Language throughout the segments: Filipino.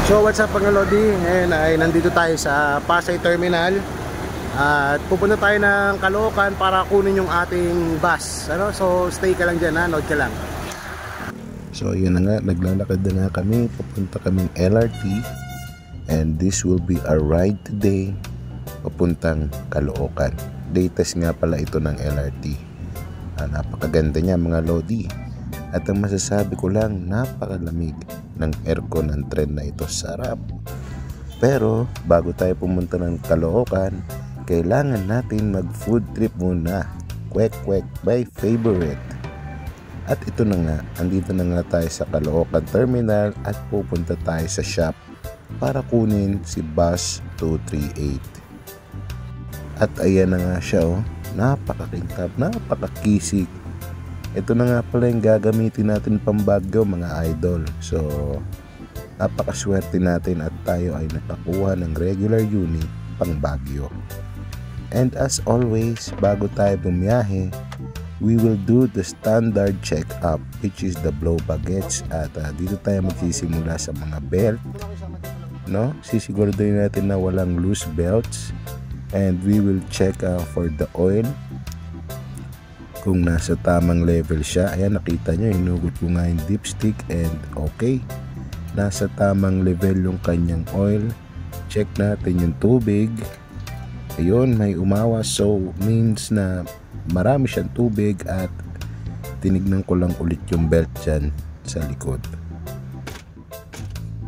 So what's up mga Lodi? Ngayon ay nandito tayo sa Pasay Terminal at pupunta tayo ng Caloocan para kunin yung ating bus. So stay ka lang dyan, nood ka lang. So yun na nga, naglalakad na nga kami, pupunta kaming LRT, and this will be our ride today papuntang Caloocan. Latest nga pala ito ng LRT. Napakaganda niya mga Lodi. At ang masasabi ko lang, napakalamig ng aircon ng tren na ito. Sarap. Pero bago tayo pumunta ng Caloocan, kailangan natin mag food trip muna. Kwek kwek by favorite. At ito na nga, andito na nga tayo sa Caloocan Terminal at pupunta tayo sa shop para kunin si bus 238. At ayan na nga siya, napakakintab, napakakisig. Ito na nga pala yung gagamitin natin pang Baguio mga idol. So napakaswerte natin at tayo ay nakakuha ng regular unit pang Baguio. And as always, bago tayo bumiyahe, we will do the standard check-up, which is the blow baggage. At dito tayo magsisimula sa mga belt, sisiguraduhin natin na walang loose belts. And we will check for the oil, kung nasa tamang level siya. Ayan, nakita nyo, hinugot ko nga yung dipstick and okay, nasa tamang level yung kanyang oil. Check natin yung tubig. Ayun, may umawas, so means na marami siyang tubig. At tinignan ko lang ulit yung belt dyan sa likod.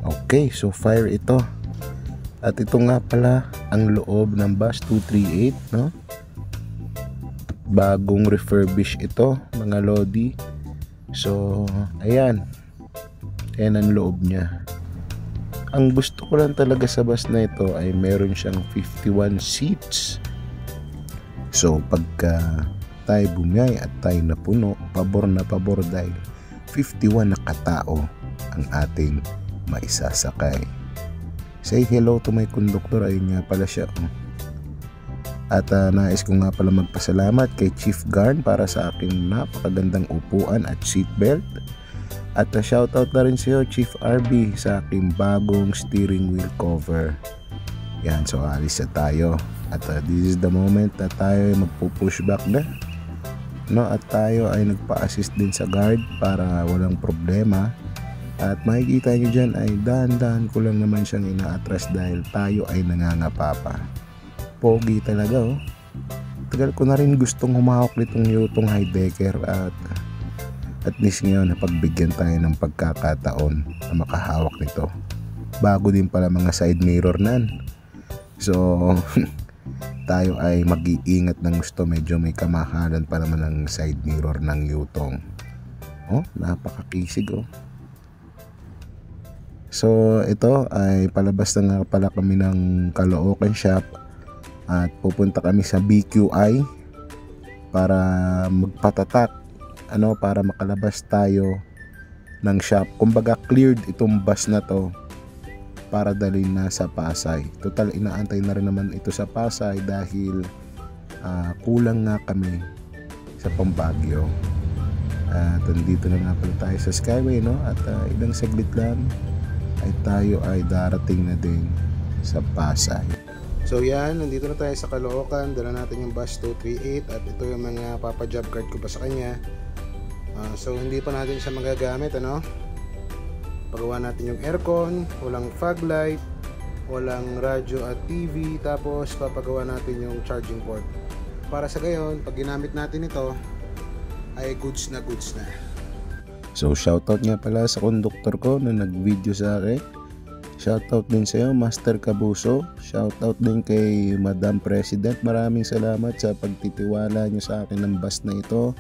Okay, so fire ito. At ito nga pala ang loob ng bus 238, bagong refurbish ito mga Lodi. So ayan ang loob niya. Ang gusto ko lang talaga sa bus na ito ay meron siyang 51 seats. So pagka tayo bumiyay at tayo napuno, pabor na pabor dahil 51 na katao ang ating maisasakay. Say hello to my conductor. Ayun nga pala siya. At nais ko nga pala magpasalamat kay Chief Garn para sa aking napakagandang upuan at seatbelt. At shoutout na rin sa iyo Chief RB sa aking bagong steering wheel cover. Yan, so alis na tayo. At this is the moment na tayo ay magpo-pushback na. At tayo ay nagpa-assist din sa guard para walang problema. At makikita nyo dyan ay dahan-dahan ko lang naman siyang ina-atras dahil tayo ay nangangapa pa. Pogi talaga Tagal ko na rin gustong humahok nitong Yutong Highdecker at least ngayon napagbigyan tayo ng pagkakataon na makahawak nito. Bago din pala mga side mirror nan. So tayo ay mag-iingat ng gusto, medyo may kamahalan pa naman ng side mirror ng Yutong. Napakakisig So ito ay palabas na nga pala kami ng Caloocan shop. At pupunta kami sa BQI para magpatatak, para makalabas tayo ng shop. Kumbaga cleared itong bus na to para dalhin na sa Pasay. Total inaantay na rin naman ito sa Pasay dahil kulang nga kami sa Pambagyo. At andito na nga pala tayo sa Skyway, at ilang saglit lang ay tayo ay darating na din sa Pasay. So yan, nandito na tayo sa Caloocan. Dala natin yung bus 238 at ito yung mga papa-job card ko pa sa kanya. So hindi pa natin siya magagamit, pagawa natin yung aircon, walang fog light, walang radyo at TV, tapos papagawa natin yung charging port. Para sa gayon, pag ginamit natin ito, ay goods na goods na. So shoutout nga pala sa conductor ko na nag-video sa akin. Shoutout din sa iyo Master Cabuso. Shoutout din kay Madam President. Maraming salamat sa pagtitiwala niyo sa akin ng bus na ito.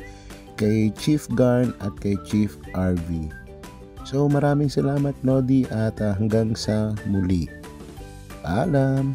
Kay Chief Garn at kay Chief RV. So maraming salamat Lodi at hanggang sa muli. Paalam.